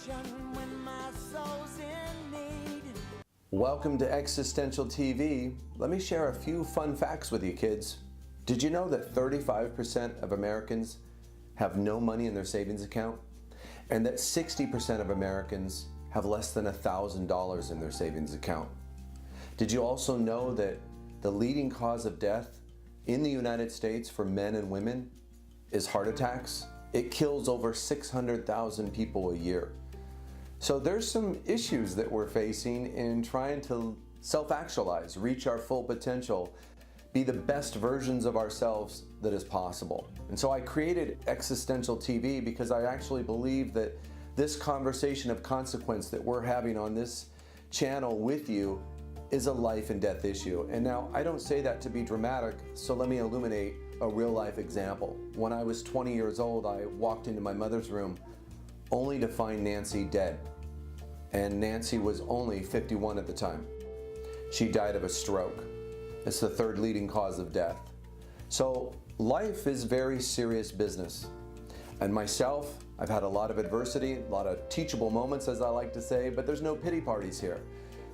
salvation when my soul's in need. Welcome to Existential TV. Let me share a few fun facts with you, kids. Did you know that 35% of Americans have no money in their savings account? And that 60% of Americans have less than $1,000 in their savings account? Did you also know that the leading cause of death in the United States for men and women is heart attacks? It kills over 600,000 people a year. So there's some issues that we're facing in trying to self-actualize, reach our full potential, be the best versions of ourselves that is possible. And so I created Existential TV because I actually believe that this conversation of consequence that we're having on this channel with you is a life and death issue. And now I don't say that to be dramatic, so let me illuminate a real life example. When I was 20 years old, I walked into my mother's room only to find Nancy dead. And Nancy was only 51 at the time. She died of a stroke. It's the third leading cause of death. So life is very serious business. And myself, I've had a lot of adversity, a lot of teachable moments, as I like to say, but there's no pity parties here.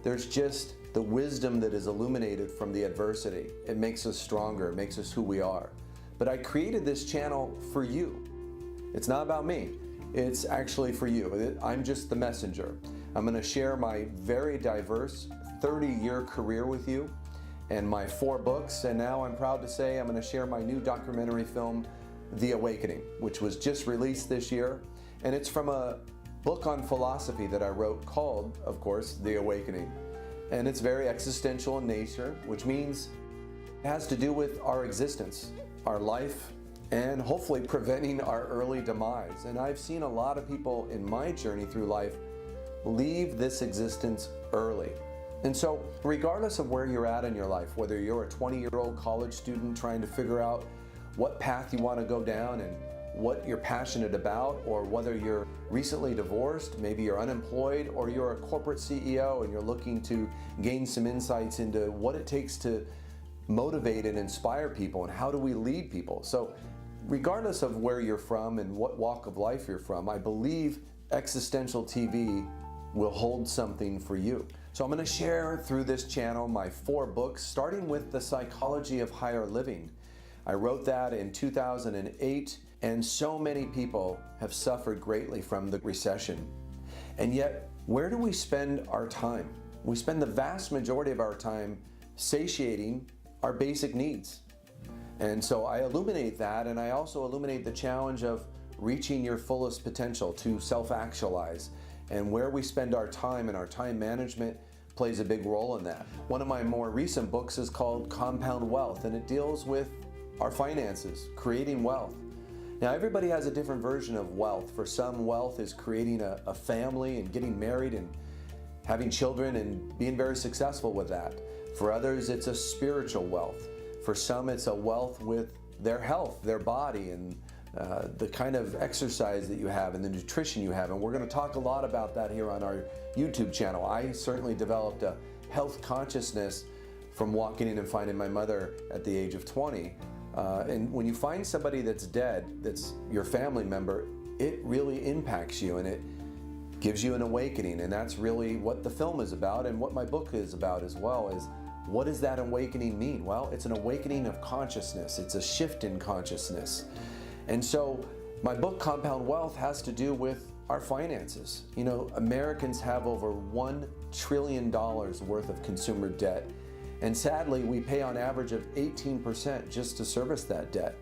There's just the wisdom that is illuminated from the adversity. It makes us stronger, it makes us who we are. But I created this channel for you. It's not about me. It's actually for you. I'm just the messenger. I'm going to share my very diverse 30-year career with you and my 4 books. And now I'm proud to say I'm going to share my new documentary film, The Awakening, which was just released this year. And it's from a book on philosophy that I wrote called, of course, The Awakening. And it's very existential in nature, which means it has to do with our existence, our life, and hopefully preventing our early demise. And I've seen a lot of people in my journey through life leave this existence early. And so regardless of where you're at in your life, whether you're a 20-year-old college student trying to figure out what path you want to go down and what you're passionate about, or whether you're recently divorced, maybe you're unemployed, or you're a corporate CEO and you're looking to gain some insights into what it takes to motivate and inspire people and how do we lead people. So regardless of where you're from and what walk of life you're from, I believe Existential TV will hold something for you. So I'm going to share through this channel my 4 books, starting with The Psychology of Higher Living. I wrote that in 2008, and so many people have suffered greatly from the recession. And yet, where do we spend our time? We spend the vast majority of our time satiating our basic needs. And so I illuminate that, and I also illuminate the challenge of reaching your fullest potential to self-actualize. And where we spend our time and our time management plays a big role in that. One of my more recent books is called Compound Wealth, and it deals with our finances, creating wealth. Now everybody has a different version of wealth. For some, wealth is creating a family and getting married and having children and being very successful with that. For others, it's a spiritual wealth. For some, it's a wealth with their health, their body, and the kind of exercise that you have and the nutrition you have. And we're going to talk a lot about that here on our YouTube channel. I certainly developed a health consciousness from walking in and finding my mother at the age of 20. And when you find somebody that's dead, that's your family member, it really impacts you and it gives you an awakening. And that's really what the film is about, and what my book is about as well, is what does that awakening mean? Well, it's an awakening of consciousness. It's a shift in consciousness. And so my book, Compound Wealth, has to do with our finances. You know, Americans have over $1 trillion worth of consumer debt. And sadly, we pay on average of 18% just to service that debt.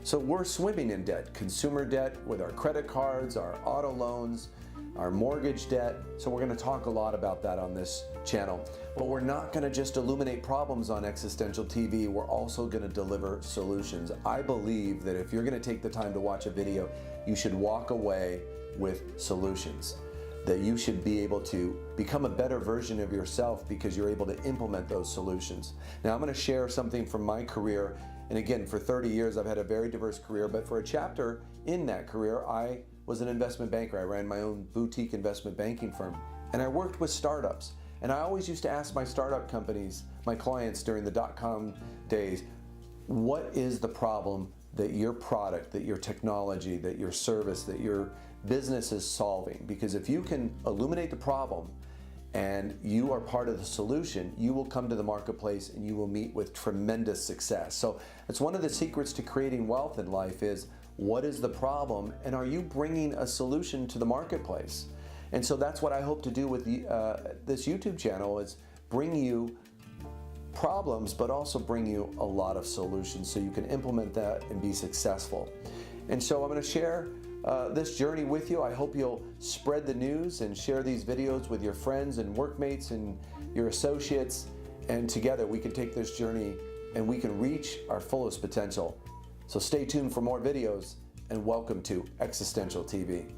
So we're swimming in debt, consumer debt with our credit cards, our auto loans, our mortgage debt. So we're going to talk a lot about that on this channel. But we're not going to just illuminate problems on Existential TV. We're also going to deliver solutions. I believe that if you're going to take the time to watch a video, you should walk away with solutions. That you should be able to become a better version of yourself because you're able to implement those solutions. Now I'm going to share something from my career. And again, for 30 years, I've had a very diverse career, but for a chapter in that career, I was an investment banker. I ran my own boutique investment banking firm, and I worked with startups. And I always used to ask my startup companies, my clients during the dot-com days, what is the problem that your product, that your technology, that your service, that your business is solving. Because if you can illuminate the problem and you are part of the solution, you will come to the marketplace and you will meet with tremendous success. So it's one of the secrets to creating wealth in life is, what is the problem and are you bringing a solution to the marketplace? And so that's what I hope to do with this YouTube channel, is bring you problems, but also bring you a lot of solutions so you can implement that and be successful. And so I'm going to share this journey with you. I hope you'll spread the news and share these videos with your friends and workmates and your associates, and together we can take this journey and we can reach our fullest potential. So stay tuned for more videos, and welcome to Existential TV.